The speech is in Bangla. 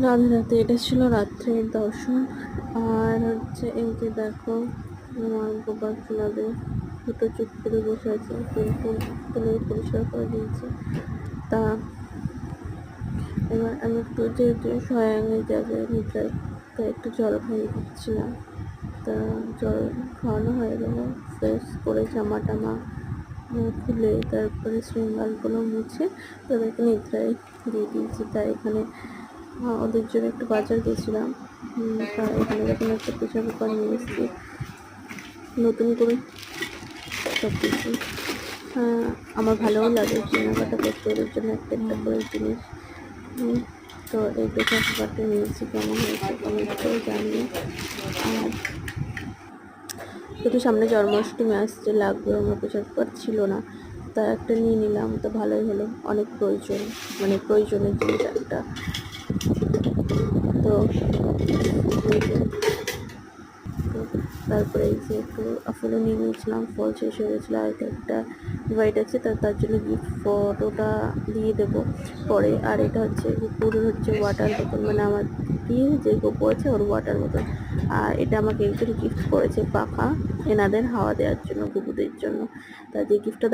রাধে রাধে। এটা ছিল রাত্রের দর্শন। আর হচ্ছে এই যে দেখো, আমার গোপাল সোনাদের দুটো চুপ করে বসে আছে, কিন্তু তুলে পরিষ্কার করে দিয়েছে। তা এবার আমি একটু যেহেতু সয়াঙে যাবে নিদ্রায়, তাই একটু জল খাইয়ে দিচ্ছিলাম। তা জল খাওয়ানো হয়ে গেল, ফ্রেশ করে জামা টামা খুলে তারপরে শৃঙ্গালগুলো মুছে তাদেরকে নিদ্রায় দিয়ে দিয়েছি। তাই এখানে ওদের জন্য একটু বাজার গেছিলাম। তা এখানে যখন একটা প্রেশার কুকার নিয়ে এসেছি নতুন করে সব কিছু। আমার ভালোও লাগে কেনাকাটা করতে, ওদের জন্য একটা একটা করে জিনিস। তো এই প্রেশার কুকারটা নিয়েছি, কেমন হয়েছে কমেন্ট করে জানিয়ে। আর যেহেতু সামনে জন্মাষ্টমী আসছে, লাগবে, আমার প্রেশার কুকার ছিল না, তা একটা নিয়ে নিলাম। তো ভালোই হলো, অনেক প্রয়োজন, মানে প্রয়োজনের জিনিস একটা। তো তারপরে এই যে একটু ফুলও নিয়ে নিয়েছিলাম, ফল শেষ হয়ে গেছিলো। আর একটা ডিভাইড আছে, তার জন্য গিফট ফটোটা দিয়ে দেবো পরে। আর এটা হচ্ছে গুপুরের হচ্ছে ওয়াটার বোতল, মানে আমার দিয়ে যে গপু আছে ওর ওয়াটার বোতল। আর এটা আমাকে একজন গিফট করেছে, পাখা এনাদের হাওয়া দেওয়ার জন্য, গুপুদের জন্য। তা যে গিফটটা